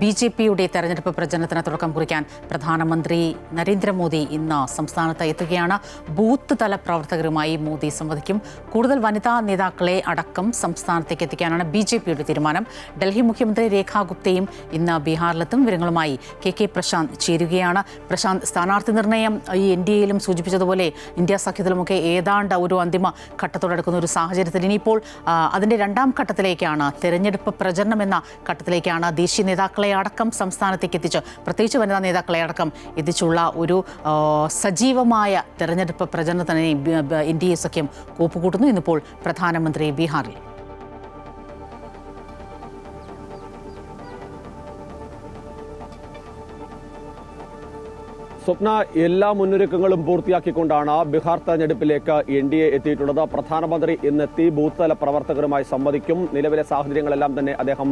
ബി.ജെ.പിയുടെ തെരഞ്ഞെടുപ്പ് പ്രചരണത്തിന് തുടക്കം കുറിക്കാൻ പ്രധാനമന്ത്രി നരേന്ദ്രമോദി ഇന്ന് സംസ്ഥാനത്ത് എത്തുകയാണ്. ബൂത്ത് തല പ്രവർത്തകരുമായി മോദി സംവദിക്കും. കൂടുതൽ വനിതാ നേതാക്കളെ അടക്കം സംസ്ഥാനത്തേക്ക് എത്തിക്കാനാണ് ബി.ജെ.പിയുടെ തീരുമാനം. ഡൽഹി മുഖ്യമന്ത്രി രേഖാ ഗുപ്തയും ഇന്ന് ബീഹാറിലെത്തും. വിവരങ്ങളുമായി കെ പ്രശാന്ത് ചേരുകയാണ്. പ്രശാന്ത്, സ്ഥാനാർത്ഥി നിർണയം ഈ എൻ.ഡി.എയിലും സൂചിപ്പിച്ചതുപോലെ ഇന്ത്യ സഖ്യത്തിലുമൊക്കെ ഏതാണ്ട് ഒരു അന്തിമ ഘട്ടത്തോടടുക്കുന്ന ഒരു സാഹചര്യത്തിൽ ഇനിയിപ്പോൾ അതിൻ്റെ രണ്ടാം ഘട്ടത്തിലേക്കാണ്, തെരഞ്ഞെടുപ്പ് പ്രചരണം എന്ന ഘട്ടത്തിലേക്കാണ് ദേശീയ നേതാക്കളെ അടക്കം സംസ്ഥാനത്തേക്ക് എത്തിച്ച്, പ്രത്യേകിച്ച് വനിതാ നേതാക്കളെ അടക്കം എത്തിച്ചുള്ള ഒരു സജീവമായ തെരഞ്ഞെടുപ്പ് പ്രചരണത്തിന് എൻ.ഡി.എ സഖ്യം കോപ്പുകൂട്ടുന്നു. ഇന്നിപ്പോൾ പ്രധാനമന്ത്രി ബീഹാറിൽ. സ്വപ്ന, എല്ലാ മുന്നൊരുക്കങ്ങളും പൂർത്തിയാക്കിക്കൊണ്ടാണ് ബീഹാർ തെരഞ്ഞെടുപ്പിലേക്ക് എൻ.ഡി.എ എത്തിയിട്ടുള്ളത്. പ്രധാനമന്ത്രി ഇന്നെത്തി ബൂത്ത് തല പ്രവർത്തകരുമായി സംവദിക്കും. നിലവിലെ സാഹചര്യങ്ങളെല്ലാം തന്നെ അദ്ദേഹം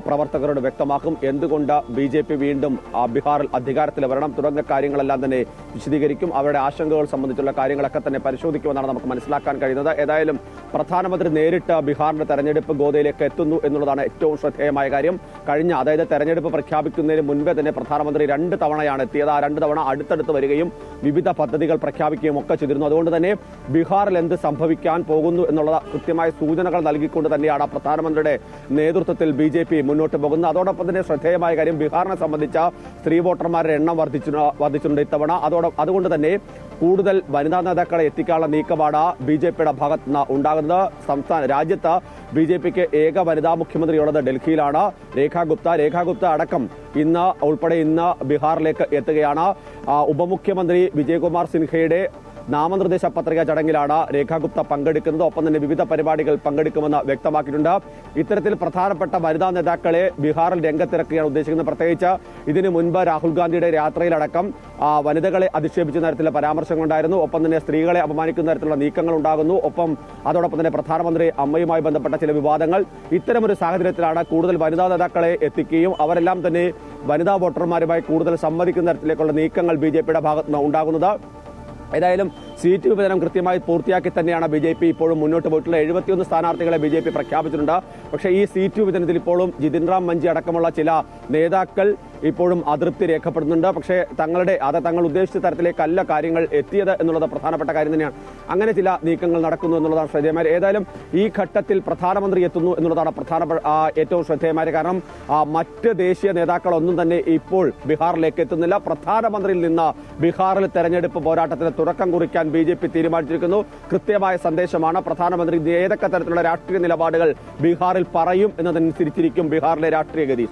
പ്രവർത്തകരോട് വ്യക്തമാക്കും. എന്തുകൊണ്ട് ബി.ജെ.പി വീണ്ടും ബീഹാറിൽ അധികാരത്തിൽ വരണം തുടങ്ങിയ കാര്യങ്ങളെല്ലാം തന്നെ വിശദീകരിക്കും. അവരുടെ ആശങ്കകൾ സംബന്ധിച്ചുള്ള കാര്യങ്ങളൊക്കെ തന്നെ പരിശോധിക്കുമെന്നാണ് നമുക്ക് മനസ്സിലാക്കാൻ കഴിയുന്നത്. ഏതായാലും പ്രധാനമന്ത്രി നേരിട്ട് ബീഹാറിന്റെ തെരഞ്ഞെടുപ്പ് ഗോതയിലേക്ക് എത്തുന്നു എന്നുള്ളതാണ് ഏറ്റവും ശ്രദ്ധേയമായ കാര്യം. അതായത് തെരഞ്ഞെടുപ്പ് പ്രഖ്യാപിക്കുന്നതിന് മുൻപേ തന്നെ പ്രധാനമന്ത്രി 2 തവണയാണ് എത്തിയത്. ആ 2 തവണ അടുത്തടുത്ത് വരികയും വിവിധ പദ്ധതികൾ പ്രഖ്യാപിക്കുകയും ഒക്കെ ചെയ്തിരുന്നു. അതുകൊണ്ട് തന്നെ ബീഹാറിൽ എന്ത് സംഭവിക്കാൻ പോകുന്നു എന്നുള്ള കൃത്യമായ സൂചനകൾ നൽകിക്കൊണ്ട് തന്നെയാണ് പ്രധാനമന്ത്രിയുടെ നേതൃത്വത്തിൽ ബി.ജെ.പി മുന്നോട്ട് പോകുന്നത്. അതോടൊപ്പം തന്നെ ശ്രദ്ധേയമായ കാര്യം, ബീഹാറിനെ സംബന്ധിച്ച സ്ത്രീ വോട്ടർമാരുടെ എണ്ണം വർദ്ധിച്ചിട്ടുണ്ട് ഇത്തവണ. അതുകൊണ്ട് തന്നെ കൂടുതൽ വനിതാ നേതാക്കളെ എത്തിക്കാനുള്ള നീക്കമാണ് ബി.ജെ.പിയുടെ ഭാഗത്ത് നിന്ന് ഉണ്ടാകുന്നത്. രാജ്യത്ത് ബി.ജെ.പിക്ക് ഏക വനിതാ മുഖ്യമന്ത്രിയുള്ളത് ഡൽഹിയിലാണ്. രേഖാ ഗുപ്ത അടക്കം ഇന്ന് ബീഹാറിലേക്ക് എത്തുകയാണ്. ഉപമുഖ്യമന്ത്രി വിജയകുമാർ സിൻഹയുടെ നാമനിർദ്ദേശ പത്രിക ചടങ്ങിലാണ് രേഖാ ഗുപ്ത പങ്കെടുക്കുന്നത്. ഒപ്പം തന്നെ വിവിധ പരിപാടികൾ പങ്കെടുക്കുമെന്ന് വ്യക്തമാക്കിയിട്ടുണ്ട്. ഇത്തരത്തിൽ പ്രധാനപ്പെട്ട വനിതാ നേതാക്കളെ ബീഹാറിൽ രംഗത്തിറക്കുകയാണ് ഉദ്ദേശിക്കുന്നത്. പ്രത്യേകിച്ച് ഇതിനു മുൻപ് രാഹുൽ ഗാന്ധിയുടെ യാത്രയിലടക്കം വനിതകളെ അധിക്ഷേപിച്ച തരത്തിലുള്ള പരാമർശങ്ങളുണ്ടായിരുന്നു. ഒപ്പം തന്നെ സ്ത്രീകളെ അപമാനിക്കുന്ന തരത്തിലുള്ള നീക്കങ്ങൾ ഉണ്ടാകുന്നു. അതോടൊപ്പം തന്നെ പ്രധാനമന്ത്രി അമ്മയുമായി ബന്ധപ്പെട്ട ചില വിവാദങ്ങൾ. ഇത്തരമൊരു സാഹചര്യത്തിലാണ് കൂടുതൽ വനിതാ നേതാക്കളെ എത്തിക്കുകയും അവരെല്ലാം തന്നെ വനിതാ വോട്ടർമാരുമായി കൂടുതൽ സംവദിക്കുന്ന തരത്തിലേക്കുള്ള നീക്കങ്ങൾ ബി.ജെ.പിയുടെ ഭാഗത്ത് നിന്ന് ഉണ്ടാകുന്നത്. ഏതായാലും സീറ്റ് വിഭജനം കൃത്യമായി പൂർത്തിയാക്കി തന്നെയാണ് ബി.ജെ.പി ഇപ്പോഴും മുന്നോട്ട് പോയിട്ടുള്ളത്. 71 സ്ഥാനാർത്ഥികളെ ബി.ജെ.പി പ്രഖ്യാപിച്ചിട്ടുണ്ട്. പക്ഷേ ഈ സീറ്റ് വിഭജനത്തിൽ ഇപ്പോഴും ജിതിൻ റാം മഞ്ചി അടക്കമുള്ള ചില നേതാക്കൾ ഇപ്പോഴും അതൃപ്തി രേഖപ്പെടുന്നുണ്ട്. പക്ഷേ തങ്ങൾ ഉദ്ദേശിച്ച തരത്തിലേക്കല്ല കാര്യങ്ങൾ എത്തിയത് എന്നുള്ളത് പ്രധാനപ്പെട്ട കാര്യം തന്നെയാണ്. അങ്ങനെ ചില നീക്കങ്ങൾ നടക്കുന്നു എന്നുള്ളതാണ് ശ്രദ്ധേയമായ. ഏതായാലും ഈ ഘട്ടത്തിൽ പ്രധാനമന്ത്രി എത്തുന്നു എന്നുള്ളതാണ് ഏറ്റവും ശ്രദ്ധേയമായ. കാരണം മറ്റ് ദേശീയ നേതാക്കളൊന്നും തന്നെ ഇപ്പോൾ ബീഹാറിലേക്ക് എത്തുന്നില്ല. പ്രധാനമന്ത്രിയിൽ നിന്ന് ബീഹാറിൽ തെരഞ്ഞെടുപ്പ് പോരാട്ടത്തിന് തുടക്കം കുറിക്കാൻ ബി.ജെ.പി തീരുമാനിച്ചിരിക്കുന്നു. കൃത്യമായ സന്ദേശമാണ്. പ്രധാനമന്ത്രി ഏതൊക്കെ തരത്തിലുള്ള രാഷ്ട്രീയ നിലപാടുകൾ ബീഹാറിൽ പറയും എന്നതനുസരിച്ചിരിക്കും ബീഹാറിലെ രാഷ്ട്രീയ ഗതി.